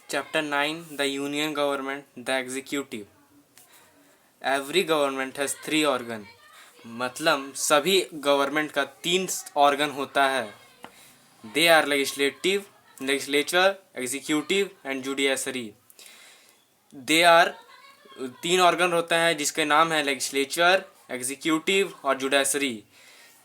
Chapter 9, the Union Government, the Executive. Every government has three organ. मतलब सभी government का तीन ऑर्गन होता है. They are legislature, executive and judiciary. They are तीन ऑर्गन होता है जिसके नाम है लेजिस्लेचर, एग्जीक्यूटिव और judiciary.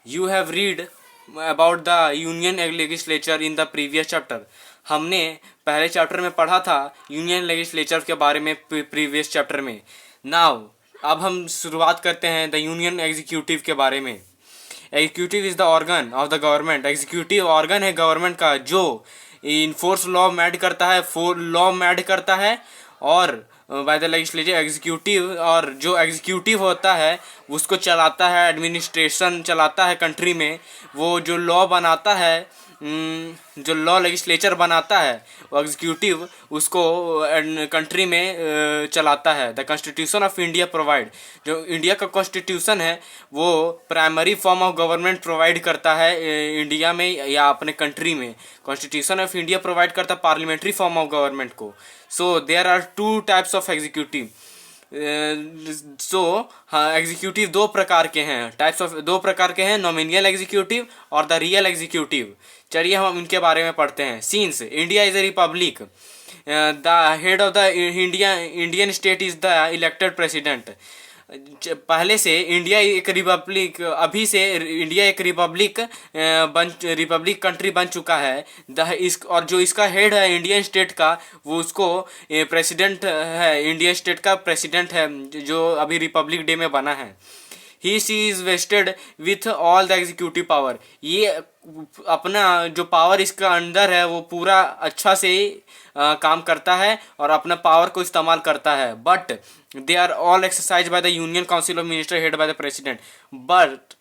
You have read about the union legislature in the previous chapter. हमने पहले चैप्टर में पढ़ा था यूनियन लेजिस्लेचर के बारे में प्रीवियस चैप्टर में. नाउ अब हम शुरुआत करते हैं द यूनियन एग्जीक्यूटिव के बारे में. Executive is the organ of the government. Executive organ है गवर्नमेंट का जो इनफोर्स लॉ मैड करता है और बाय द लेजिस्लेचर एग्जीक्यूटिव, और जो एग्जीक्यूटिव होता है उसको चलाता है, एडमिनिस्ट्रेशन चलाता है कंट्री में. वो जो लॉ बनाता है, जो लॉ लेजिस्लेचर बनाता है, वो एग्जीक्यूटिव उसको कंट्री में चलाता है. The constitution of India provide. जो इंडिया का कॉन्स्टिट्यूशन है वो primary form of government provide करता है इंडिया में या अपने कंट्री में. कॉन्स्टिट्यूशन ऑफ इंडिया प्रोवाइड करता है पार्लियामेंट्री फॉर्म ऑफ गवर्नमेंट को. So there are two types of executive. Executive दो प्रकार के हैं, नॉमिनियल एग्जीक्यूटिव और द रियल एग्जीक्यूटिव. चलिए हम इनके बारे में पढ़ते हैं. Since India is a republic, the head of the Indian state is the elected president. पहले से इंडिया एक रिपब्लिक, अभी से इंडिया एक रिपब्लिक कंट्री बन चुका है. और जो इसका हेड है इंडियन स्टेट का, वो उसको प्रेसिडेंट है, इंडियन स्टेट का प्रेसिडेंट है जो अभी रिपब्लिक डे में बना है. She is vested with all the executive power. ये अपना जो पावर इसका अंदर है वो पूरा अच्छा से काम करता है और अपना पावर को इस्तेमाल करता है. But they are all exercise by the union council of minister head by the president. But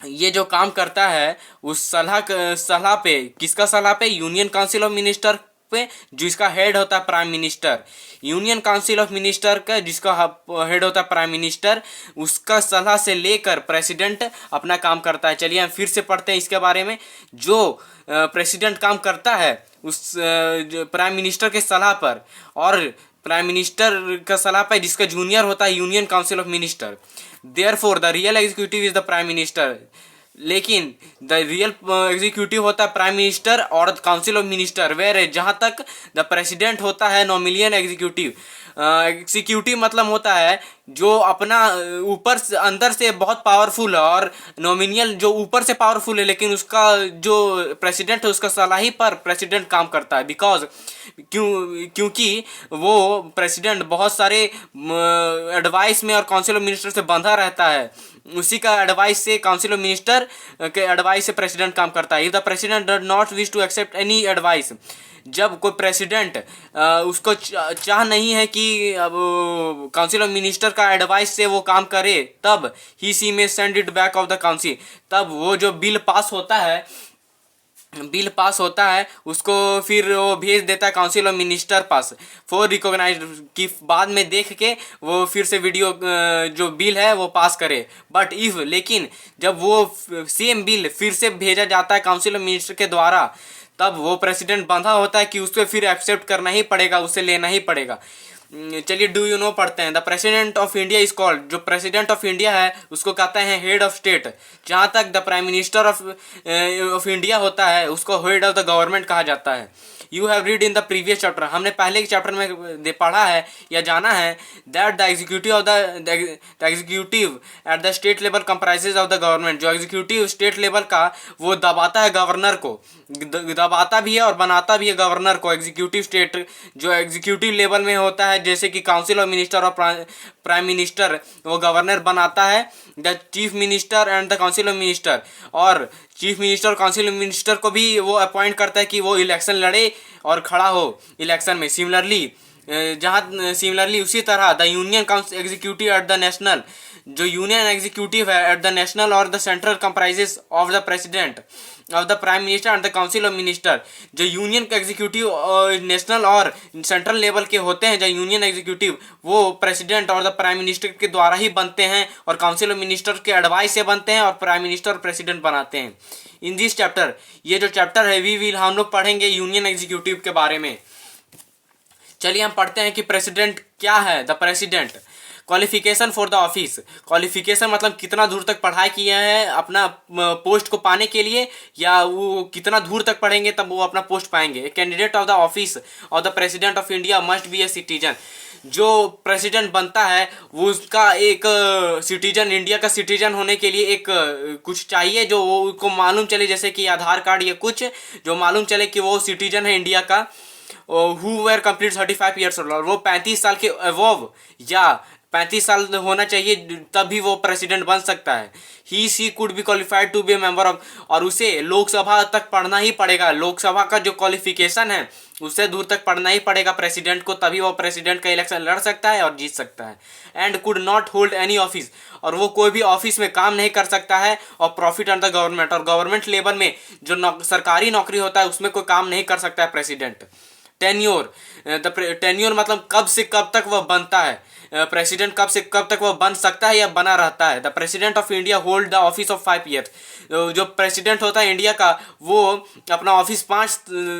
ये जो काम करता है उस सलाह पे, किसका सलाह पे? यूनियन काउंसिल ऑफ मिनिस्टर पे, जो इसका हेड होता है prime minister. Union council of minister का जिसका हेड होता है प्राइम मिनिस्टर, उसका सलाह से लेकर प्रेसिडेंट अपना काम करता है. चलिए हम फिर से पढ़ते हैं इसके बारे में. जो प्रेसिडेंट काम करता है उस प्राइम मिनिस्टर के सलाह पर, और प्राइम मिनिस्टर का सलाह पर जिसका जूनियर होता है union council of minister. Therefore the real executive is the prime minister. लेकिन द रियल एग्जीक्यूटिव होता है प्राइम मिनिस्टर और काउंसिल ऑफ मिनिस्टर, वेर जहाँ तक द प्रेसिडेंट होता है नॉमिनियल एग्जीक्यूटिव. एग्जीक्यूटिव मतलब होता है जो अपना ऊपर से अंदर से बहुत पावरफुल है, और नॉमिनियल जो ऊपर से पावरफुल है लेकिन उसका जो प्रेसिडेंट है उसका सलाही पर प्रेसिडेंट काम करता है. बिकॉज क्योंकि वो प्रेसिडेंट बहुत सारे एडवाइस में और काउंसिल ऑफ मिनिस्टर से बंधा रहता है. उसी का एडवाइस से, काउंसिल ऑफ मिनिस्टर के एडवाइस से प्रेसिडेंट काम करता है. If the president does not wish to accept any advice, जब कोई प्रेसिडेंट उसको चाह नहीं है कि अब काउंसिल ऑफ मिनिस्टर का एडवाइस से वो काम करे, तब he she may send it back of the council. तब वो जो बिल पास होता है उसको फिर वो भेज देता है काउंसिल ऑफ मिनिस्टर पास फॉर रिकॉग्नाइज, कि बाद में देख के वो फिर से वीडियो जो बिल है वो पास करे. बट लेकिन जब वो सेम बिल फिर से भेजा जाता है काउंसिल ऑफ मिनिस्टर के द्वारा, तब वो प्रेसिडेंट बंधा होता है कि उसको फिर एक्सेप्ट करना ही पड़ेगा, उसे लेना ही पड़ेगा. चलिए डू यू नो पढ़ते हैं. The president of India is called, जो प्रेसिडेंट ऑफ इंडिया है उसको कहते हैं हेड ऑफ स्टेट. जहाँ तक the prime minister of India होता है उसको हेड ऑफ द गवर्नमेंट कहा जाता है. You have read in the previous chapter, हमने पहले के चैप्टर में पढ़ा है या जाना है that the executive at the state level comprises of the government. जो एग्जीक्यूटिव स्टेट लेवल का वो दबाता है गवर्नर को, दबाता भी है और बनाता भी है गवर्नर को. एग्जीक्यूटिव स्टेट जो एग्जीक्यूटिव लेवल में होता है, जैसे कि काउंसिल ऑफ मिनिस्टर और प्राइम मिनिस्टर, वो गवर्नर बनाता है. The chief minister and the council of minister, और चीफ मिनिस्टर और काउंसिल ऑफ मिनिस्टर को भी वो अपॉइंट करता है कि वो इलेक्शन लड़े और खड़ा हो इलेक्शन में. सिमिलरली उसी तरह the union council executive at the national, जो यूनियन एग्जीक्यूटिव है एट द नेशनल और the central comprises of the president of the prime minister and the council of minister. जो यूनियन का एग्जीक्यूटिव नेशनल और central level के होते हैं, जो यूनियन एग्जीक्यूटिव वो प्रेसिडेंट और द प्राइम मिनिस्टर के द्वारा ही बनते हैं और काउंसिल ऑफ मिनिस्टर के एडवाइस से बनते हैं और प्राइम मिनिस्टर और प्रेसिडेंट बनाते हैं. इन दिस चैप्टर, ये जो चैप्टर है हम लोग पढ़ेंगे यूनियन एग्जीक्यूटिव के बारे में. चलिए हम पढ़ते हैं कि प्रेसिडेंट क्या है। The president qualification for the office. Qualification मतलब कितना दूर तक पढ़ाई किया है अपना पोस्ट को पाने के लिए, या वो कितना दूर तक पढ़ेंगे तब वो अपना पोस्ट पाएंगे। Candidate of the office of the president of India must be a citizen. जो प्रेसिडेंट बनता है वो उसका एक सिटीजन, इंडिया का सिटीजन होने के लिए एक कुछ चाहिए जो वो उसको मालूम चले, जैसे कि आधार कार्ड या कुछ जो मालूम चले कि वो सिटीजन है इंडिया का। Who were complete 35 years old, और वो 35 साल के अबव या 35 साल होना चाहिए तभी वो प्रेसिडेंट बन सकता है। He she could be qualified to be a member of, और उसे लोकसभा तक पढ़ना ही पड़ेगा। लोकसभा का जो क्वालिफिकेशन है उससे दूर तक पढ़ना ही पड़ेगा प्रेसिडेंट को, तभी वो प्रेसिडेंट का इलेक्शन लड़ सकता है और जीत सकता है। And could not hold any office, और वो कोई भी ऑफिस में काम नहीं कर सकता है। और प्रॉफिट अंडर गवर्नमेंट, और गवर्नमेंट लेवल में जो सरकारी नौकरी होता है उसमें कोई काम नहीं कर सकता है प्रेसिडेंट। टेन्योर, टेन्योर मतलब कब से कब तक वह बनता है, प्रेसिडेंट कब से कब तक वह बन सकता है या बना रहता है। The president of India hold the office of 5 years. जो प्रेसिडेंट होता है इंडिया का वो अपना ऑफिस 5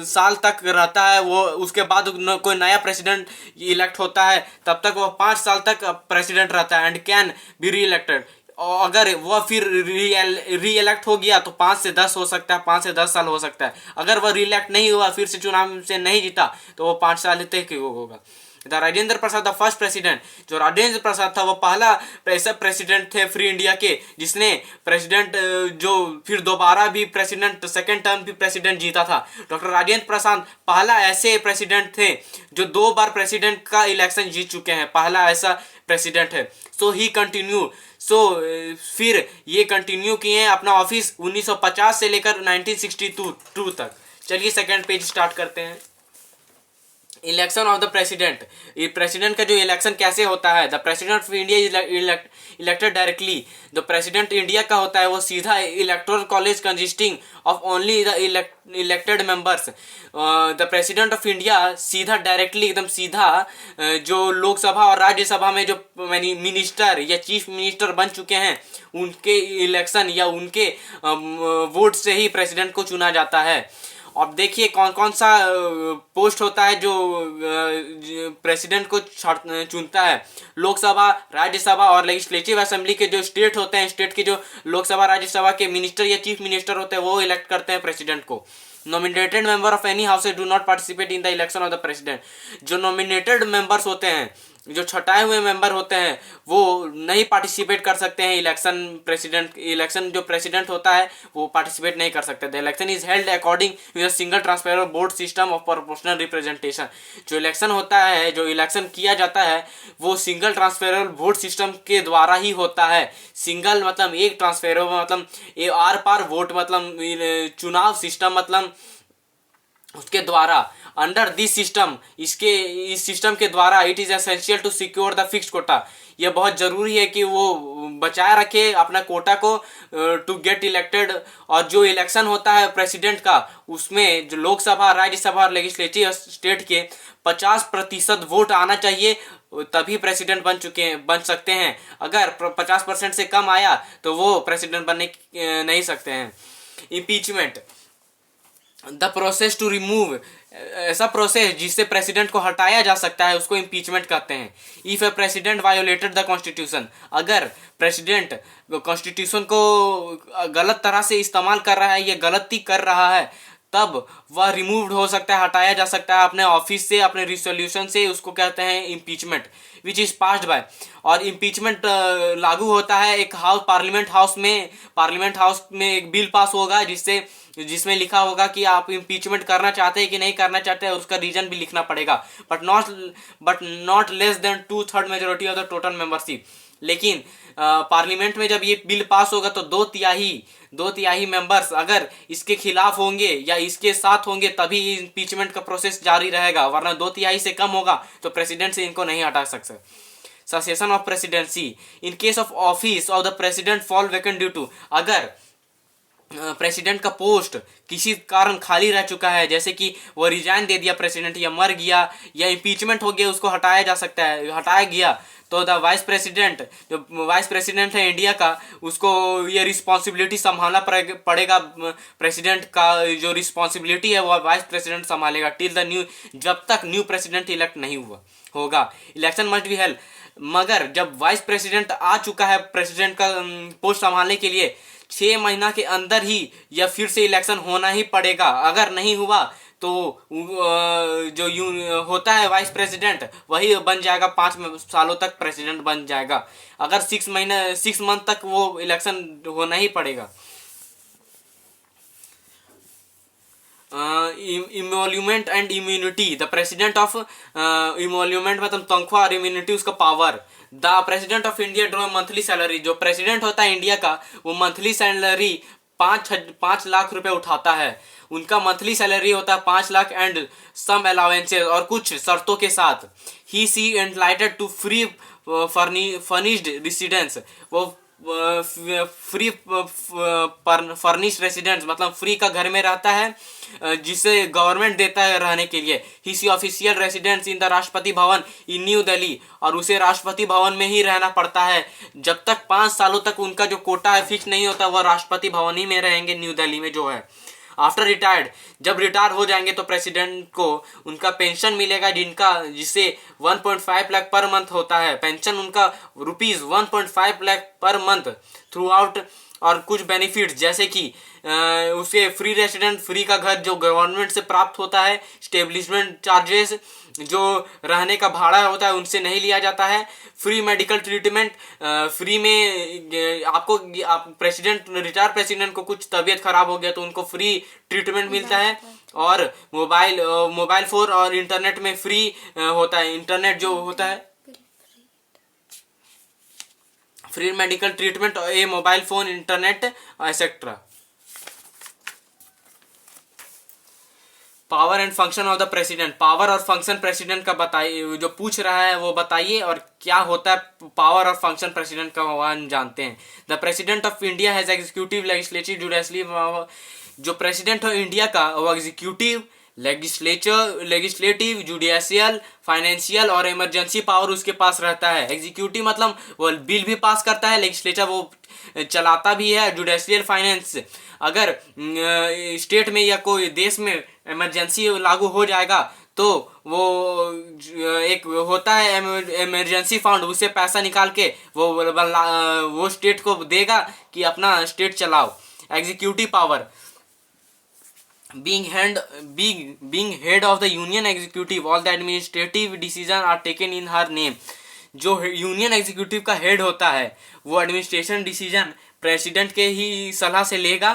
साल तक रहता है। वो उसके बाद कोई नया प्रेसिडेंट इलेक्ट होता है, तब तक वह 5 साल तक प्रेसिडेंट रहता है। एंड कैन बी री इलेक्टेड, और अगर वह फिर री इलेक्ट हो गया तो 5 से 10 हो सकता है, 5 से 10 साल हो सकता है। अगर वह री इलेक्ट नहीं हुआ, फिर से चुनाव से नहीं जीता, तो वो 5 साल तक होगा। The Rajendra Prasad the first president, जो राजेंद्र प्रसाद था वो पहला ऐसा प्रेसिडेंट थे फ्री इंडिया के जिसने प्रेसिडेंट जो फिर दोबारा भी प्रेसिडेंट सेकेंड टर्म भी प्रेसिडेंट जीता था। डॉक्टर राजेंद्र प्रसाद पहला ऐसे प्रेसिडेंट थे जो 2 बार प्रेसिडेंट का इलेक्शन जीत चुके हैं, पहला ऐसा प्रेसिडेंट है। सो ही कंटिन्यू, फिर ये कंटिन्यू किए हैं अपना ऑफिस 1950 से लेकर 1962 तक। चलिए सेकेंड पेज स्टार्ट करते हैं। इलेक्शन ऑफ द प्रेसिडेंट, ये प्रेसिडेंट का जो इलेक्शन कैसे होता है। The president of India elected directly, जो प्रेसिडेंट इंडिया का होता है वो सीधा electoral college consisting of only the elected members. The president of India सीधा डायरेक्टली एकदम सीधा जो लोकसभा और राज्यसभा में जो मिनिस्टर या चीफ मिनिस्टर बन चुके हैं उनके इलेक्शन या उनके वोट से ही प्रेसिडेंट को चुना जाता है। अब देखिए कौन कौन सा पोस्ट होता है जो प्रेसिडेंट को चुनता है। लोकसभा, राज्यसभा और लेजिस्लेटिव असेंबली के जो स्टेट होते हैं, स्टेट के जो लोकसभा राज्यसभा के मिनिस्टर या चीफ मिनिस्टर होते हैं वो इलेक्ट करते हैं प्रेसिडेंट को। Nominated member of any house do not participate in the election of the president, जो नॉमिनेटेड मेंबर्स होते हैं, जो छटाए हुए मेंबर होते हैं वो नहीं पार्टिसिपेट कर सकते हैं इलेक्शन। प्रेसिडेंट इलेक्शन जो प्रेसिडेंट होता है वो पार्टिसिपेट नहीं कर सकते। The election is held according with single transparent board system of proportional representation, जो इलेक्शन होता है, जो इलेक्शन किया जाता है वो सिंगल ट्रांसपेरेबल वोट सिस्टम के द्वारा ही होता है। सिंगल मतलब एक, ट्रांसपेरेबल मतलब आर पार वोट मतलब चुनाव सिस्टम मतलब उसके द्वारा। अंडर दिस सिस्टम, इस सिस्टम के द्वारा it is essential to secure the fixed quota, यह बहुत जरूरी है कि वो बचाए रखे अपना कोटा को टू गेट इलेक्टेड। और जो इलेक्शन होता है प्रेसिडेंट का उसमें जो लोकसभा, राज्यसभा और लेजिस्लेटिव स्टेट के 50% वोट आना चाहिए, तभी प्रेसिडेंट बन सकते हैं। अगर 50% से कम आया तो वो प्रेसिडेंट बनने नहीं सकते हैं। Impeachment, the process to remove, ऐसा प्रोसेस जिससे प्रेसिडेंट को हटाया जा सकता है उसको इम्पीचमेंट कहते हैं। If a president violated the constitution, अगर प्रेसिडेंट कॉन्स्टिट्यूशन को गलत तरह से इस्तेमाल कर रहा है या गलती कर रहा है तब वह रिमूव्ड हो सकता है, हटाया जा सकता है अपने ऑफिस से, अपने रिसोल्यूशन से, उसको कहते हैं impeachment. Which is passed by, और इम्पीचमेंट लागू होता है एक पार्लियामेंट हाउस में एक बिल पास होगा जिसमें लिखा होगा कि आप इम्पीचमेंट करना चाहते हैं कि नहीं करना चाहते हैं, उसका रीजन भी लिखना पड़ेगा। But not less than 2/3 majority of the total membership. लेकिन पार्लियामेंट में जब ये बिल पास होगा तो दो तिहाई मेंबर्स अगर इसके खिलाफ होंगे या इसके साथ होंगे तभी इम्पीचमेंट का प्रोसेस जारी रहेगा, वरना 2/3 से कम होगा तो प्रेसिडेंट से इनको नहीं हटा सकते। Succession of presidency, in case of office of the president fall vacant due to, अगर प्रेसिडेंट का पोस्ट किसी कारण खाली रह चुका है, जैसे कि वो रिजाइन दे दिया प्रेसिडेंट या मर गया या इम्पीचमेंट हो गया, उसको हटाया जा सकता है, हटाया गया तो द वाइस प्रेसिडेंट, जो वाइस प्रेसिडेंट है इंडिया का, उसको ये रिस्पॉन्सिबिलिटी संभालना पड़ेगा। प्रेसिडेंट का जो रिस्पॉन्सिबिलिटी है वो वाइस प्रेसिडेंट संभालेगा टिल द न्यू, जब तक न्यू प्रेसिडेंट इलेक्ट नहीं हुआ होगा। इलेक्शन मस्ट बी हेल्ड, मगर जब वाइस प्रेसिडेंट आ चुका है प्रेसिडेंट का पोस्ट संभालने के लिए, 6 महीना के अंदर ही या फिर से इलेक्शन होना ही पड़ेगा। अगर नहीं हुआ तो जो होता है वाइस प्रेसिडेंट वही बन जाएगा, 5 सालों तक प्रेसिडेंट बन जाएगा। अगर 6 मंथ तक वो इलेक्शन होना ही पड़ेगा। Emolument and immunity, the president of emolument मतलब तनख्वाह और इम्यूनिटी उसका power. The president of India draw monthly salary, जो प्रेसिडेंट होता है इंडिया का वो मंथली सैलरी 5 लाख रुपए उठाता है। उनका मंथली सैलरी होता है 5 लाख एंड सम अलाउंसेस, और कुछ शर्तों के साथ। ही सी एंटलाइटेड टू फ्री फर्निश्ड रेसिडेंस, वो फ्री फर्निश्ड रेसिडेंस मतलब फ्री का घर में रहता है जिसे गवर्नमेंट देता है रहने के लिए। ही सी official residence in the Rashtrapati Bhavan in new Delhi, और उसे राष्ट्रपति भवन में ही रहना पड़ता है। जब तक 5 सालों तक उनका जो कोटा है फिक्स नहीं होता, वह राष्ट्रपति भवन ही में रहेंगे न्यू दिल्ली में जो है। आफ्टर रिटायर्ड, जब रिटायर हो जाएंगे तो प्रेसिडेंट को उनका पेंशन मिलेगा, जिसे 1.5 लाख पर मंथ होता है। पेंशन उनका ₹1.5 lakh per month through out, और कुछ बेनिफिट्स जैसे कि उसे फ्री रेसिडेंट, फ्री का घर जो गवर्नमेंट से प्राप्त होता है, स्टेब्लिशमेंट चार्जेस जो रहने का भाड़ा होता है उनसे नहीं लिया जाता है, फ्री मेडिकल ट्रीटमेंट, फ्री में आप रिटायर प्रेसिडेंट को कुछ तबीयत खराब हो गया तो उनको फ्री ट्रीटमेंट मिलता है, और मोबाइल फोन और इंटरनेट में फ्री होता है, इंटरनेट जो होता है free medical treatment, A mobile phone, internet etcetera. Power and function of the president, power और फंक्शन प्रेसिडेंट का बताइए, जो पूछ रहा है वो बताइए, और क्या होता है पावर और फंक्शन प्रेसिडेंट का हम जानते हैं। The president of India has executive, legislative, judiciary, जो प्रेसिडेंट है इंडिया का वो एग्जीक्यूटिव, लेजिस्लेटिव, जुडिशियल, फाइनेंशियल और इमरजेंसी पावर उसके पास रहता है। एग्जीक्यूटिव मतलब वो बिल भी पास करता है, लेजिस्लेचर वो चलाता भी है, जुडिशियल फाइनेंस, अगर स्टेट में या कोई देश में इमरजेंसी लागू हो जाएगा तो वो एक होता है इमरजेंसी फंड, उससे पैसा निकाल के वो स्टेट को देगा कि अपना स्टेट चलाओ। Executive power, being head of the union executive, all the administrative decisions are taken in her name, जो यूनियन एग्जीक्यूटिव का हेड होता है वो एडमिनिस्ट्रेशन डिसीजन प्रेसिडेंट के ही सलाह से लेगा।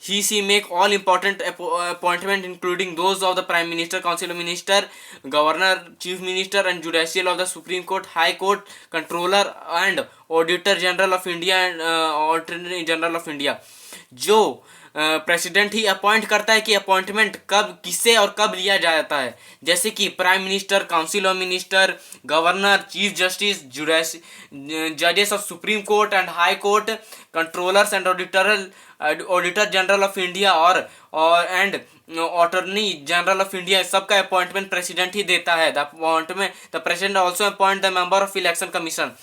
He she make all important appointment including those of the prime minister, council of minister, governor, chief minister and judicial of the supreme court, high court, controller and auditor general of India and attorney general of India. जो president ही appoint करता है कि appointment कब, किससे और कब लिया जाता है, जैसे कि prime minister, council of minister, governor, chief justice, जजेस of supreme court and high court, controllers and auditor general of India और and attorney general of India, सबका अपॉइंटमेंट प्रेसिडेंट ही देता है। The president also appoint the member of election commission,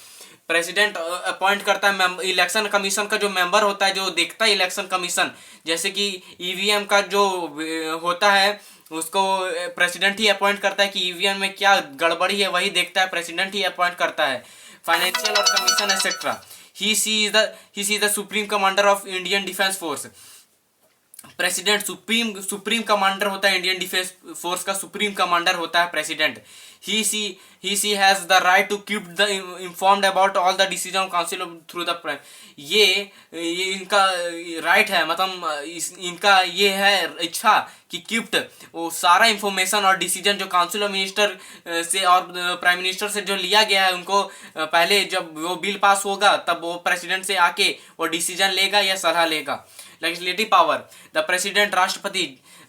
president appoint करता है election commission का जो member होता है, जो देखता है इलेक्शन कमीशन, जैसे कि ईवीएम का जो होता है उसको प्रेसिडेंट ही अपॉइंट करता है कि ईवीएम में क्या गड़बड़ी है, वही देखता है, प्रेसिडेंट ही अपॉइंट करता है। फाइनेंशियल और commission etcetera. He she the supreme commander of Indian defence force, president supreme commander होता है इंडियन डिफेंस फोर्स का, सुप्रीम कमांडर होता है president. He she has the right to keep the informed about all the decision council through the prime, ये इनका right है, मतलब इनका ये है इच्छा कि कीप्ट वो सारा इंफॉर्मेशन और डिसीजन जो काउंसिल ऑफ मिनिस्टर से और प्राइम मिनिस्टर से जो लिया गया है उनको पहले जब वो बिल पास होगा तब वो प्रेसिडेंट से आके वो डिसीजन लेगा या सलाह लेगा। लेजिस्लेटिव पावर, द प्रेसिडेंट, राष्ट्रपति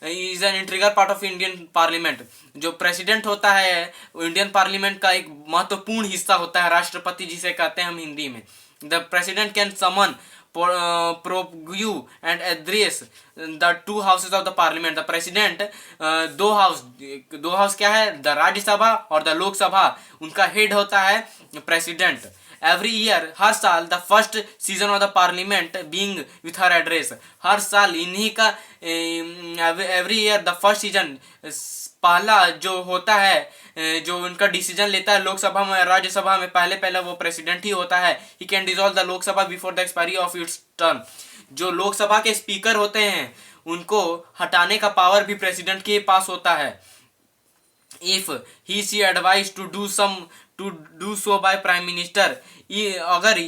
is an integral part of Indian parliament, जो प्रेसिडेंट होता है इंडियन पार्लियामेंट का एक महत्वपूर्ण हिस्सा होता है, राष्ट्रपति जिसे कहते हैं हम हिंदी में। The president can summon prorogue and address the two houses of the parliament. The president दो हाउस क्या है, द राज्यसभा और द लोकसभा, उनका हेड होता है प्रेसिडेंट। एवरी ईयर, हर साल, the first season of the parliament being with her address, हर साल इन्हीं का every year the first season, पहला जो होता है जो उनका डिसीजन लेता है लोकसभा में राज्यसभा में, पहले पहले वो प्रेसिडेंट ही होता है। He can dissolve the Lok Sabha before the expiry of its term. जो लोकसभा के स्पीकर होते हैं उनको हटाने का पावर भी प्रेसिडेंट के पास होता है। If he she advise to do so by prime minister, अगर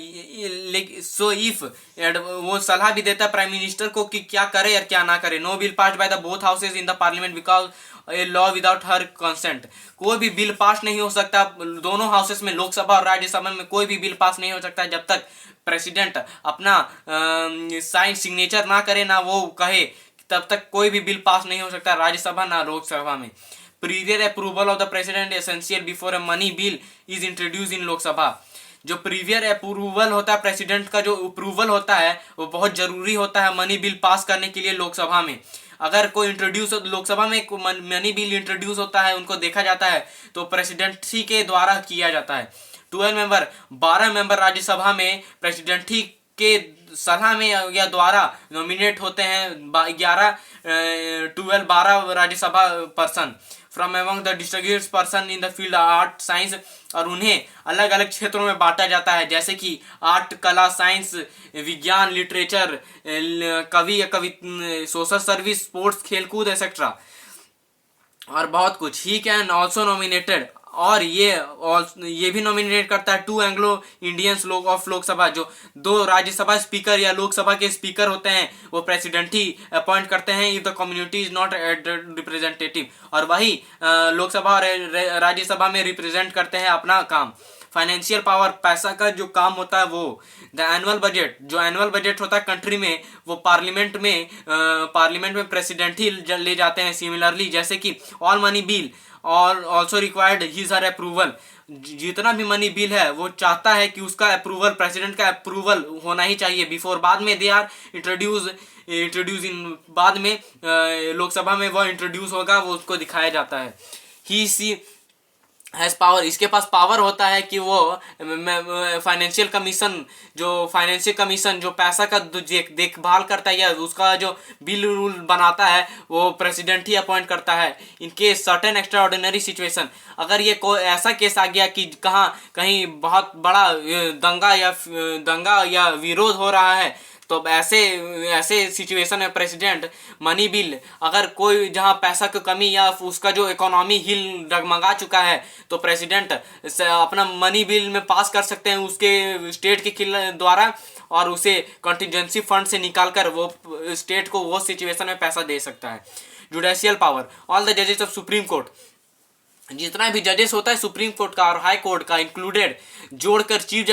सो इफ वो सलाह भी देता है प्राइम मिनिस्टर को कि क्या करे और क्या ना करे। No bill pass by the both houses in the parliament because a law without her consent. कोई भी बिल पास नहीं हो सकता दोनों हाउसेस में, लोकसभा और राज्यसभा में कोई भी बिल पास नहीं हो सकता जब तक प्रेसिडेंट अपना साइन सिग्नेचर ना करे, ना वो कहे, तब तक कोई भी बिल पास नहीं हो सकता राज्यसभा ना लोकसभा में। Praevia approval of the president essential before a money bill is introduce इन लोकसभा। जो प्रीवियर अप्रूवल होता है, प्रेसिडेंट का जो अप्रूवल होता है वो बहुत जरूरी होता है मनी बिल पास करने के लिए लोकसभा में। अगर कोई इंट्रोड्यूस लोकसभा में मनी बिल इंट्रोड्यूस होता है, उनको देखा जाता है तो प्रेसिडेंट ही के द्वारा किया जाता है। 12 मेंबर राज्यसभा में प्रेसिडेंट ही के सलाह में या द्वारा नॉमिनेट होते हैं। 12 Rajya Sabha person from among the distributed person in the field art science, और उन्हें अलग अलग क्षेत्रों में बांटा जाता है जैसे कि आर्ट, कला, साइंस, विज्ञान, लिटरेचर, सोशल सर्विस, स्पोर्ट्स, खेलकूद एक्सेट्रा और बहुत कुछ। ही कैन ऑल्सो नॉमिनेटेड, और ये भी नॉमिनेट करता है 2 एंग्लो इंडियंस ऑफ लोकसभा। जो 2 राज्यसभा स्पीकर या लोकसभा के स्पीकर होते हैं वो प्रेसिडेंट ही अपॉइंट करते हैं if the community is not representative, और वही लोकसभा और राज्यसभा में रिप्रेजेंट करते हैं अपना काम। फाइनेंशियल पावर, पैसा का जो काम होता है वो। द एनुअल बजट, जो एनुअल बजट होता है कंट्री में वो पार्लियामेंट में प्रेसिडेंट ही ले जाते हैं। सिमिलरली जैसे कि ऑल मनी बिल और also required his her approval, जितना भी मनी बिल है वो चाहता है कि उसका अप्रूवल, प्रेसिडेंट का अप्रूवल होना ही चाहिए बिफोर। बाद में दे आर इंट्रोड्यूस इन, बाद में लोकसभा में वो इंट्रोड्यूस होगा, वो उसको दिखाया जाता है। ही सी हैज पावर, इसके पास पावर होता है कि वो फाइनेंशियल कमीशन जो पैसा का देखभाल करता है या उसका जो बिल रूल बनाता है वो प्रेसिडेंट ही अपॉइंट करता है। इनके सर्टेन एक्स्ट्रा ऑर्डिनरी सिचुएशन, अगर ये कोई ऐसा केस आ गया कि कहीं बहुत बड़ा दंगा या विरोध हो रहा है, तो ऐसे सिचुएशन में प्रेसिडेंट मनी बिल, अगर कोई जहां पैसा की कमी या उसका जो इकोनॉमी हिल डगमगा चुका है तो प्रेसिडेंट अपना मनी बिल में पास कर सकते हैं उसके स्टेट के द्वारा, और उसे कंटिजेंसी फंड से निकालकर वो स्टेट को वो सिचुएशन में पैसा दे सकता है। जुडिशियल पावर, ऑल द जजेस ऑफ सुप्रीम कोर्ट, जितना भी जजेस होता है सुप्रीम कोर्ट का और हाई कोर्ट का इंक्लूडेड, जोड़कर चीफ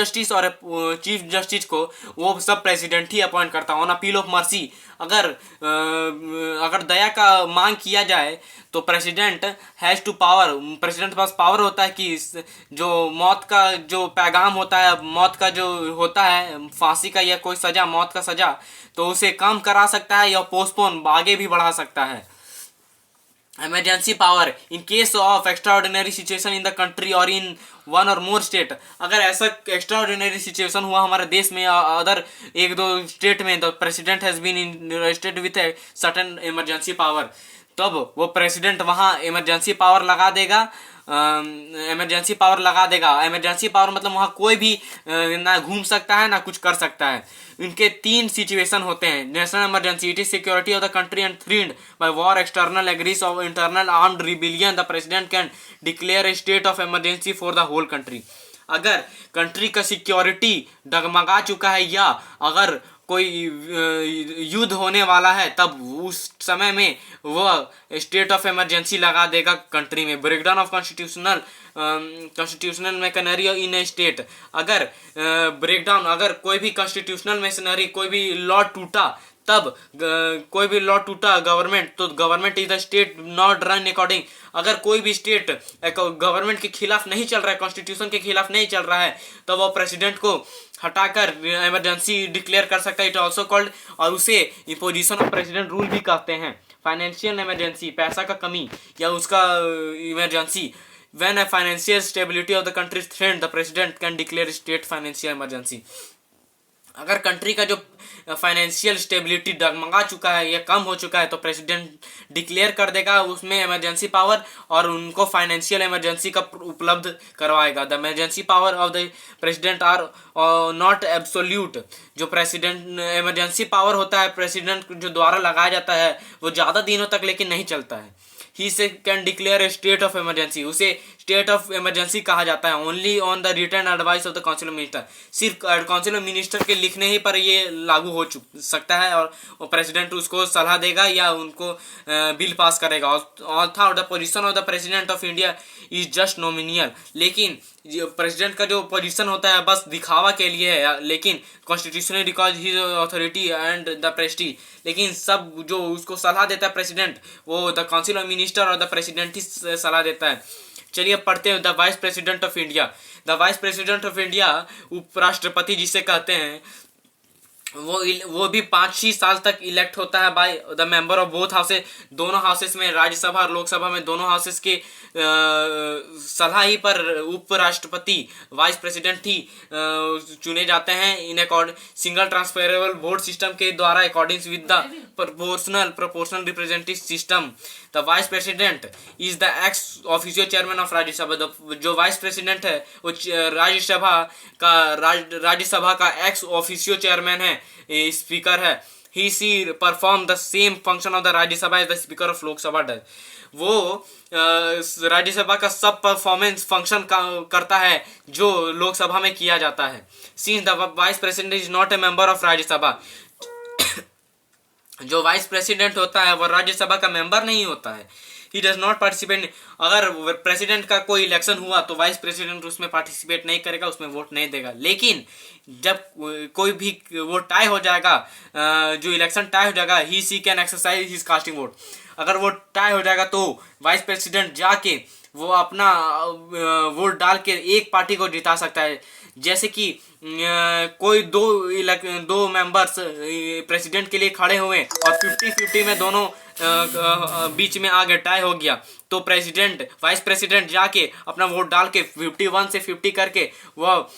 जस्टिस को वो सब प्रेसिडेंट ही अपॉइंट करता है। ऑन अपील ऑफ मर्सी, अगर दया का मांग किया जाए तो president has to power, president के पास पावर होता है कि जो मौत का जो पैगाम होता है, मौत का जो होता है फांसी का या कोई सजा, मौत का सजा, तो उसे कम करा सकता है या पोस्टपोन आगे भी बढ़ा सकता है। Emergency power, in case of extraordinary situation in the country और इन वन और मोर स्टेट, अगर ऐसा एक्स्ट्राऑर्डिनरी सिचुएशन हुआ हमारे देश में अदर 1-2 स्टेट में, the president has been invested with a certain emergency power, तब वो प्रेसिडेंट वहाँ इमरजेंसी पावर लगा देगा। इमरजेंसी पावर मतलब वहाँ कोई भी ना घूम सकता है ना कुछ कर सकता है। इनके 3 सिचुएशन होते हैं। National emergency, it is security of the country and threatened by war, external aggression of internal armed rebellion, the president can declare a state of emergency for the whole country. अगर country का security डगमगा चुका है या अगर कोई युद्ध होने वाला है, तब उस समय में वह स्टेट ऑफ इमरजेंसी लगा देगा कंट्री में। Breakdown of constitutional machinery in a state, अगर कोई भी कॉन्स्टिट्यूशनल मैकेनरी, कोई भी लॉ टूटा तब कोई भी लॉ टूटा गवर्नमेंट, तो government is the state not run according. अगर कोई भी स्टेट गवर्नमेंट के खिलाफ नहीं चल रहा है, कॉन्स्टिट्यूशन के खिलाफ नहीं चल रहा है, तो वो प्रेसिडेंट को हटाकर इमरजेंसी डिक्लेयर कर सकता है। इट ऑल्सो कॉल्ड, और उसे इम्पोजिशन ऑफ प्रेसिडेंट रूल भी कहते हैं। फाइनेंशियल इमरजेंसी, पैसा का कमी या उसका emergency. When a financial stability of the country is threatened, the president can declare state financial emergency. अगर कंट्री का जो फाइनेंशियल स्टेबिलिटी डगमगा चुका है या कम हो चुका है, तो प्रेसिडेंट डिक्लेयर कर देगा उसमें इमरजेंसी पावर, और उनको फाइनेंशियल इमरजेंसी का उपलब्ध करवाएगा। The emergency power of the president are not absolute. जो प्रेसिडेंट इमरजेंसी पावर होता है प्रेसिडेंट जो द्वारा लगाया जाता है, वो ज़्यादा दिनों तक लेकिन नहीं चलता है। ही से can declare a state of emergency, उसे स्टेट ऑफ इमरजेंसी कहा जाता है। Only on the return advice of the council of minister, सिर्फ काउंसिल ऑफ मिनिस्टर के लिखने ही पर ये लागू हो सकता है, और प्रेसिडेंट उसको सलाह देगा या उनको बिल पास करेगा। Although the position of the president of India is just nominal, लेकिन प्रेसिडेंट का जो पोजीशन होता है बस दिखावा के लिए है, लेकिन constitutional record his authority and the Prestige. लेकिन सब जो उसको सलाह देता है प्रेसिडेंट, वो द काउंसिल ऑफ मिनिस्टर और द प्रेसिडेंट ही सलाह देता है। चलिए पढ़ते हैं the vice president of India. The vice president of India उपराष्ट्रपति जिसे कहते हैं, वो भी 5 ही साल तक इलेक्ट होता है by the member of both houses. दोनों हाउसेस में, राज्यसभा और लोकसभा में, दोनों हाउसेस के सलाह ही पर उपराष्ट्रपति वाइस प्रेसिडेंट ही चुने जाते हैं in accord single transferable vote system के द्वारा, according with the proportional representative system. The vice president is the ex officio chairman of Rajya Sabha. जो वाइस प्रेसिडेंट है वो राज्यसभा का एक्स ऑफिशियल चेयरमैन है, स्पीकर है। He she perform the same function of the Rajya Sabha as the speaker of Lok Sabha does. वो राज्यसभा का सब performance function करता है जो लोकसभा में किया जाता है। Since the vice president is not a member of Rajya Sabha, जो वाइस प्रेसिडेंट होता है वो राज्यसभा का मेंबर नहीं होता है। He does not participate. अगर प्रेसिडेंट का कोई इलेक्शन हुआ तो वाइस प्रेसिडेंट उसमें पार्टिसिपेट नहीं करेगा, उसमें वोट नहीं देगा। लेकिन जब कोई भी वो टाई हो जाएगा, जो इलेक्शन टाई हो जाएगा, he she can exercise his casting vote. अगर वो टाई हो जाएगा तो वाइस प्रेसिडेंट जाके वो अपना वोट डाल के एक पार्टी को जिता सकता है। जैसे कि कोई दो मेंबर्स प्रेसिडेंट के लिए खड़े हुए और 50-50 में दोनों बीच में आगे टाई हो गया, तो वाइस प्रेसिडेंट जाके अपना वोट डाल के 51 से 50 करके वह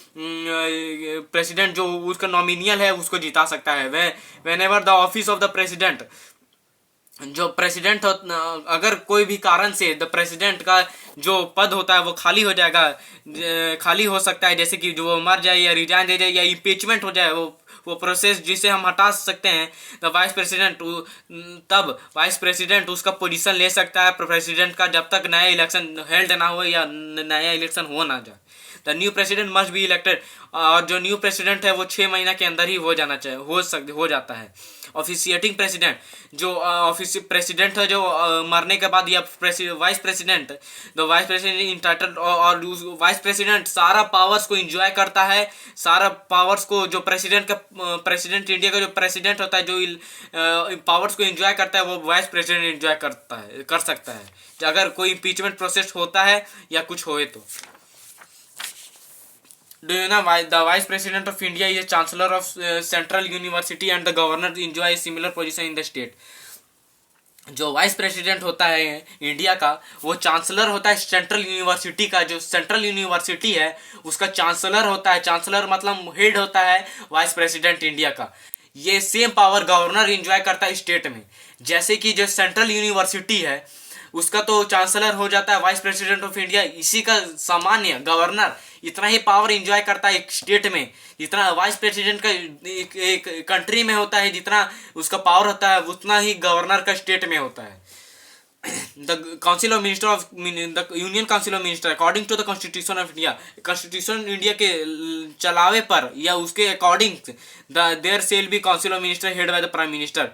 प्रेसिडेंट जो उसका नॉमिनियल है उसको जिता सकता है। Whenever the office of the president, जो प्रेसिडेंट अगर कोई भी कारण से द प्रेसिडेंट का जो पद होता है वो खाली हो जाएगा, खाली हो सकता है, जैसे कि जो वो मर जाए या रिजाइन दे जाए या इम्पीचमेंट हो जाए, वो प्रोसेस जिसे हम हटा सकते हैं, तो वाइस प्रेसिडेंट, तब वाइस प्रेसिडेंट उसका पोजीशन ले सकता है प्रेसिडेंट का, जब तक नया इलेक्शन हेल्ड ना हो या नया इलेक्शन हो ना जाए। The new president must be elected, और जो न्यू प्रेसिडेंट है वो 6 महीना के अंदर ही हो जाना चाहिए, हो जाता है। ऑफिशिएटिंग प्रेसिडेंट, जो प्रेसिडेंट है जो मरने के बाद, या vice president, the vice president entitled, और वाइस प्रेसिडेंट सारा पावर्स को एंजॉय करता है, सारा पावर्स को जो प्रेसिडेंट इंडिया का जो प्रेसिडेंट होता है जो पावर्स को एंजॉय करता है, वो वाइस प्रेसिडेंट एंजॉय कर सकता है अगर कोई इम्पीचमेंट प्रोसेस होता है या कुछ होए तो। Do you know why the Vice President of India is a Chancellor of Central University and the Governor enjoy a similar position in the state? जो वाइस प्रेसिडेंट होता है इंडिया का, वो चांसलर होता है सेंट्रल यूनिवर्सिटी का। जो central university है उसका चांसलर होता है। चांसलर मतलब हेड होता है वाइस प्रेसिडेंट इंडिया का। ये सेम पावर गवर्नर एंजॉय करता है स्टेट में। जैसे कि जो सेंट्रल यूनिवर्सिटी है उसका तो चांसलर हो जाता है वाइस प्रेसिडेंट ऑफ इंडिया, इसी का सामान्य गवर्नर इतना ही पावर एंजॉय करता है एक स्टेट में, जितना वाइस प्रेसिडेंट का एक कंट्री में होता है, जितना उसका पावर होता है उतना ही गवर्नर का स्टेट में होता है। The council of minister of the union council of minister according to the constitution of India, constitution India के चलावे पर या उसके according there shall be council of minister head by the prime minister.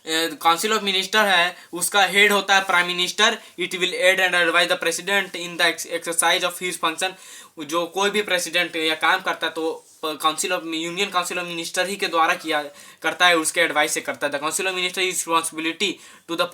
Council of minister है उसका head होता है prime minister. It will aid and advise the president in the exercise of his function. जो कोई भी president या काम करता है तो council of union council of minister ही के द्वारा किया करता है, उसके एडवाइस से करता है। The council of minister is responsibility to the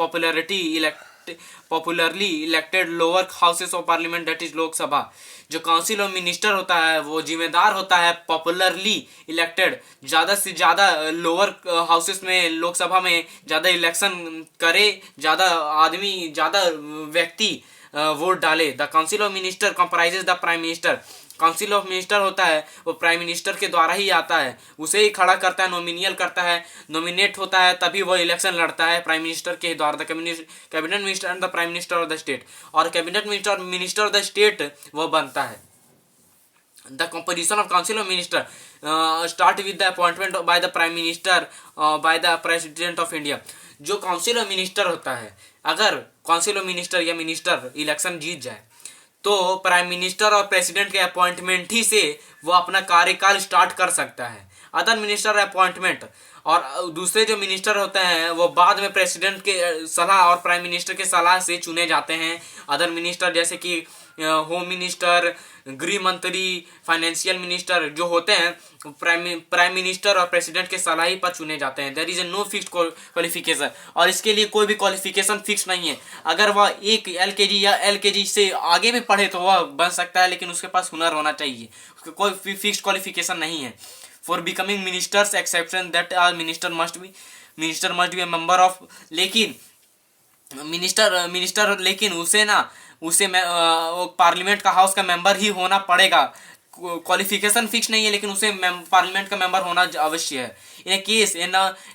popularly elected lower houses of parliament that is Lok Sabha. जो काउंसिल ऑफ मिनिस्टर होता है वो जिम्मेदार होता है पॉपुलरली इलेक्टेड, ज़्यादा से ज़्यादा लोअर हाउसेस में, लोकसभा में ज़्यादा इलेक्शन करे, ज़्यादा आदमी, ज़्यादा व्यक्ति वोट डाले। The council of minister comprises the prime minister. Council of minister होता है वो प्राइम मिनिस्टर के द्वारा ही आता है, उसे ही खड़ा करता है, नॉमिनियल करता है, नॉमिनेट होता है, तभी वो इलेक्शन लड़ता है प्राइम मिनिस्टर के द्वारा। The cabinet minister and the prime minister of the state. और cabinet minister of the state वो बनता है। The composition of council of minister start with the appointment by the prime minister by the president of India। जो council of minister होता है, अगर council of minister या minister election जीत जाए तो प्राइम मिनिस्टर और प्रेसिडेंट के अपॉइंटमेंट ही से वो अपना कार्यकाल स्टार्ट कर सकता है। अदर मिनिस्टर अपॉइंटमेंट, और दूसरे जो मिनिस्टर होते हैं वो बाद में प्रेसिडेंट के सलाह और प्राइम मिनिस्टर के सलाह से चुने जाते हैं। अदर मिनिस्टर जैसे कि होम मिनिस्टर, गृह मंत्री, फाइनेंशियल मिनिस्टर जो होते हैं प्राइम मिनिस्टर और प्रेसिडेंट के सलाह ही पर चुने जाते हैं। There is a no fixed qualification, और इसके लिए कोई भी क्वालिफिकेशन फिक्स नहीं है। अगर वह एक LKG या LKG से आगे भी पढ़े तो वह बन सकता है, लेकिन उसके पास हुनर होना चाहिए, उसका कोई फिक्स्ड क्वालिफिकेशन नहीं है। For becoming ministers exception that are minister must be a member of, लेकिन लेकिन उसे पार्लियामेंट का हाउस का मेंबर ही होना पड़ेगा। क्वालिफिकेशन फिक्स नहीं है, लेकिन उसे पार्लियामेंट का मेंबर होना अवश्य है। In case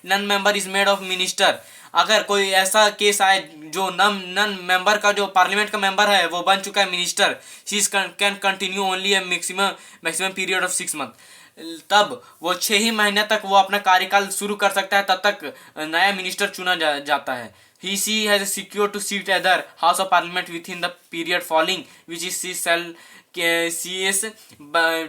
none member is made of minister. अगर कोई ऐसा केस आए जो नन मेंबर का, जो पार्लियामेंट का मेंबर है वो बन चुका है minister, she can continue only A maximum period of 6 month. तब वो 6 ही महीने तक वो अपना कार्यकाल शुरू कर सकता है, तब तक नया मिनिस्टर चुना जाता है। She has secured to seat either House of Parliament within the period following which is she shall CS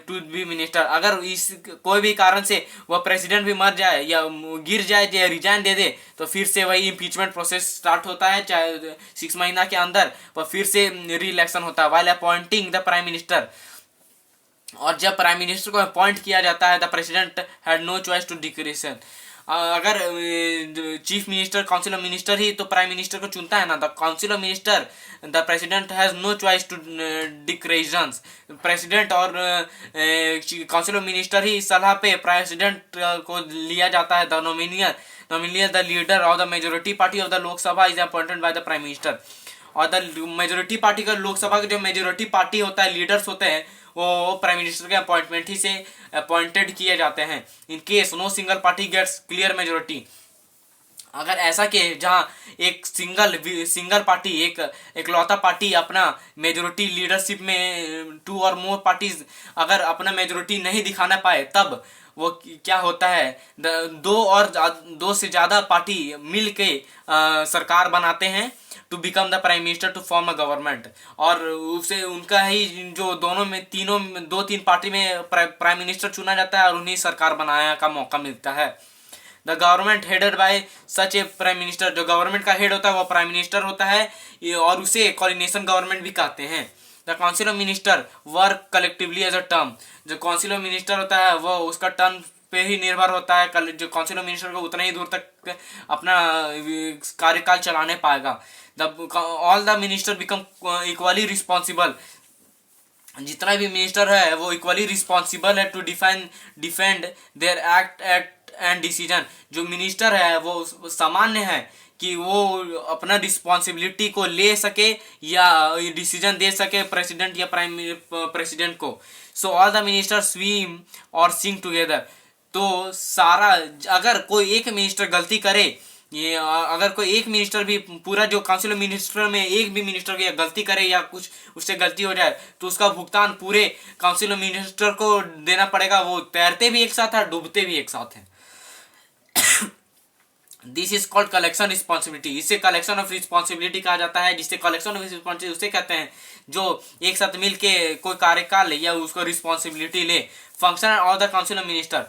to be minister। अगर इस कोई भी कारण से वह प्रेसिडेंट भी मर जाए या गिर जाए या रिजाइन दे दे तो फिर से वही इम्पीचमेंट प्रोसेस स्टार्ट होता है, चाहे 6 महीना के अंदर वह फिर से री इलेक्शन होता है। While appointing the prime minister, और जब प्राइम मिनिस्टर को अपॉइंट किया जाता है the president had no choice to discretion. अगर chief minister council of minister ही तो प्राइम मिनिस्टर को चुनता है ना, the council of minister the president has no choice to discretions. President और काउंसिल ऑफ मिनिस्टर ही सलाह पे प्रेसिडेंट को लिया जाता है। द नॉमिनियन the leader of the majority party of the Lok Sabha is appointed by the prime minister. और द मेजोरिटी पार्टी का, लोकसभा के जो मेजोरिटी पार्टी होता है, लीडर्स होते हैं, वो प्राइम मिनिस्टर के अपॉइंटमेंट ही से अपॉइंटेड किए जाते हैं। In case no single party gets clear majority. अगर ऐसा कि जहाँ एक सिंगल पार्टी, एक एकलौता पार्टी अपना मेजोरिटी लीडरशिप में 2 और मोर पार्टीज अगर अपना मेजोरिटी नहीं दिखाना पाए, तब वो क्या होता है, 2 से ज़्यादा पार्टी मिल के सरकार बनाते हैं to become the prime minister to form a government. और उसे उनका ही जो दोनों में 2-3 पार्टी में प्राइम मिनिस्टर चुना जाता है और उन्हें सरकार बनाने का मौका मिलता है। The government headed by such A prime minister, जो गवर्नमेंट का हेड होता है वो प्राइम मिनिस्टर होता है, और उसे कोऑर्डिनेशन गवर्नमेंट भी कहते हैं। The council of minister work collectively as a term. जो काउंसिल ऑफ मिनिस्टर होता है वो उसका टर्म पे ही निर्भर होता है। जो काउंसिल ऑफ मिनिस्टर को उतना ही दूर तक अपना कार्यकाल चलाने पाएगा। All the minister become equally responsible. जितना भी मिनिस्टर है वो इक्वली रिस्पॉन्सिबल है to defend their act and decision. जो मिनिस्टर है वो सामान्य है कि वो अपना रिस्पॉन्सिबिलिटी को ले सके या डिसीजन दे सके प्रेसिडेंट या प्राइम प्रेसिडेंट को। So all the minister swim और सिंग टुगेदर। तो सारा, अगर कोई एक मिनिस्टर गलती करे, ये अगर कोई एक मिनिस्टर भी, पूरा जो काउंसिल ऑफ मिनिस्टर में एक भी मिनिस्टर की गलती करे या कुछ उससे गलती हो जाए तो उसका भुगतान पूरे काउंसिल ऑफ मिनिस्टर को देना पड़ेगा। वो तैरते भी एक साथ है, डूबते भी एक साथ हैं। This is called collection responsibility. इसे कलेक्शन ऑफ रिस्पॉन्सिबिलिटी कहा जाता है। जिससे कलेक्शन ऑफ रिस्पॉन्सिबिलिटी उसे कहते हैं जो एक साथ मिल के कोई कार्यकाल ले या उसको रिस्पॉन्सिबिलिटी ले। Function of the council of minister,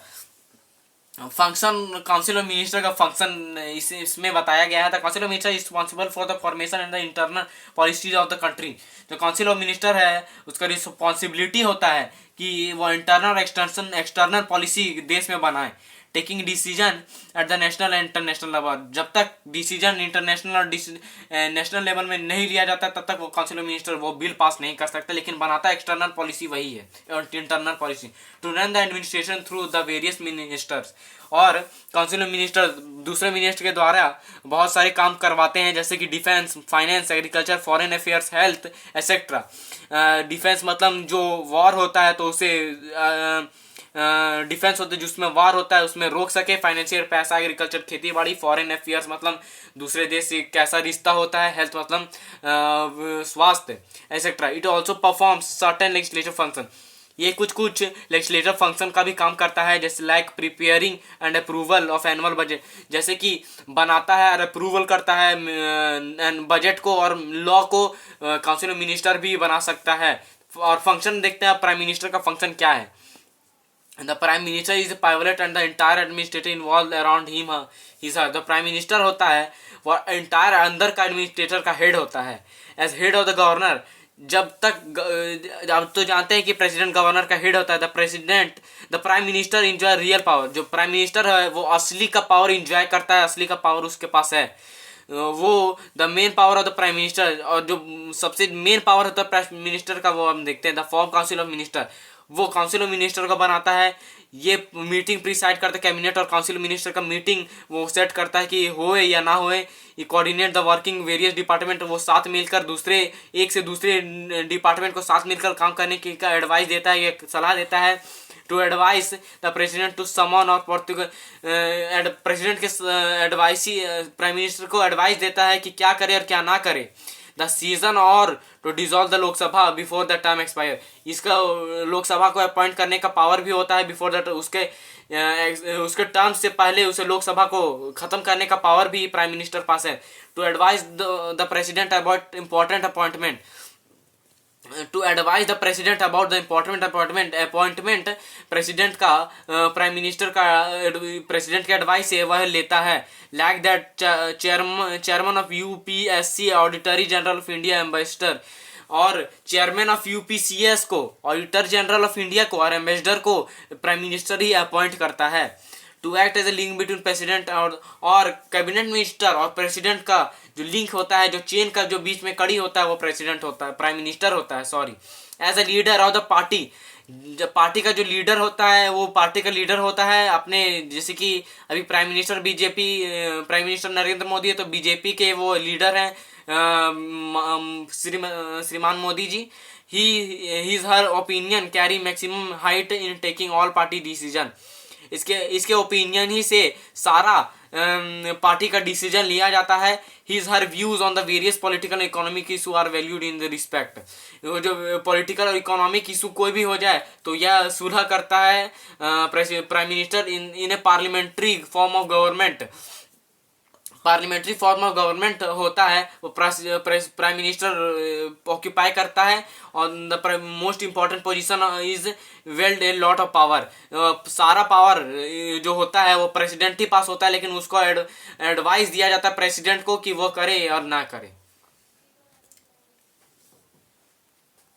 function council of minister का फंक्शन इसमें बताया गया है। The council of minister responsible for the formation and the internal policies of the country. जो काउंसिल ऑफ मिनिस्टर है उसका रिस्पॉन्सिबिलिटी होता है कि वो इंटरनल एक्सटर्नल पॉलिसी देश में बनाए, taking decision at the national and international level. जब तक डिसीजन इंटरनेशनल और नेशनल लेवल में नहीं लिया जाता तब तक वो काउंसिल ऑफ मिनिस्टर वो बिल पास नहीं कर सकता, लेकिन बनाता एक्सटर्नल पॉलिसी वही है और internal policy to run the administration through the various ministers. और काउंसिल ऑफ मिनिस्टर दूसरे मिनिस्टर के द्वारा बहुत सारे काम करवाते हैं, जैसे कि defence, finance, agriculture, foreign affairs, health etcetera. Defence मतलब जो वॉर होता है तो उसे डिफेंस होता है, जिसमें वार होता है उसमें रोक सके। फाइनेंशियल पैसा, एग्रीकल्चर खेती बाड़ी। फॉरेन अफेयर्स मतलब दूसरे देश से कैसा रिश्ता होता है। हेल्थ मतलब स्वास्थ्य etcetera. It also performs certain legislative function. ये कुछ लेजिस्लेटिव फंक्शन का भी काम करता है, जैसे like preparing and approval of annual budget, जैसे कि बनाता है और अप्रूवल करता है बजट को, और लॉ को काउंसिल ऑफ मिनिस्टर भी बना सकता है। और फंक्शन देखते हैं प्राइम मिनिस्टर का फंक्शन क्या है। The prime minister is a pivot and the entire administrator involved around him is the prime minister होता है वो entire अंदर का administrator का head होता है as head of the governor। जब तक आप तो जानते हैं कि प्रेसिडेंट गवर्नर का हेड होता है। The prime minister enjoy real power. जो प्राइम मिनिस्टर है वो असली का पावर इंजॉय करता है, असली का पावर उसके पास है। वो the main power of the prime minister, और जो सबसे मेन पावर होता है प्राइम मिनिस्टर का वो हम देखते हैं the form council of minister. वो काउंसिल ऑफ मिनिस्टर को बनाता है, ये मीटिंग प्रिसाइड करता है। कैबिनेट और काउंसिल मिनिस्टर का मीटिंग वो सेट करता है कि होए या ना होए। ये coordinate the working various department, वो साथ मिलकर दूसरे एक से दूसरे डिपार्टमेंट को साथ मिलकर काम करने की का एडवाइस देता है, ये सलाह देता है। To advise the president to summon और प्रेसिडेंट के एडवाइस प्राइम मिनिस्टर को एडवाइस देता है कि क्या करे और क्या ना करे। द सीजन और to dissolve the Lok Sabha before the term expire. इसका लोकसभा को अपॉइंट करने का पावर भी होता है बिफोर द उसके टर्म से पहले उसे लोकसभा को खत्म करने का पावर भी प्राइम मिनिस्टर पास है। To advise the president about important appointment. To advise the president about the important appointment president का प्राइम मिनिस्टर का प्रेसिडेंट का एडवाइस है वह लेता है। Like that chairman of UPSC, auditor general of India, ambassador. और चेयरमैन ऑफ यूपीसीएस को, auditor general of India को और एम्बेसडर को प्राइम मिनिस्टर ही अपॉइंट करता है। To act as a link between president और कैबिनेट मिनिस्टर और प्रेसिडेंट का जो लिंक होता है, जो चेन का जो बीच में कड़ी होता है वो प्रेसिडेंट होता है, प्राइम मिनिस्टर होता है, sorry. As a leader of the party, जब पार्टी का जो लीडर होता है वो पार्टी का लीडर होता है अपने, जैसे कि अभी prime minister BJP, prime minister Narendra Modi है तो बीजेपी के वो लीडर हैं श्रीमान Modi ji. He her opinion carry maximum height in taking all party decision. इसके ओपिनियन ही से सारा पार्टी का डिसीजन लिया जाता है। His her views on the various political economic issue are valued in the respect. जो पॉलिटिकल और इकोनॉमिक इशू कोई भी हो जाए तो यह सुलह करता है prime minister in A parliamentary form of government. Parliamentary form of government होता है वो प्राइम मिनिस्टर ऑक्यूपाई करता है। और the most important position is weld a lot of power. सारा पावर जो होता है वो प्रेसिडेंट ही पास होता है, लेकिन उसको एडवाइस दिया जाता है प्रेसिडेंट को कि वो करे और ना करे।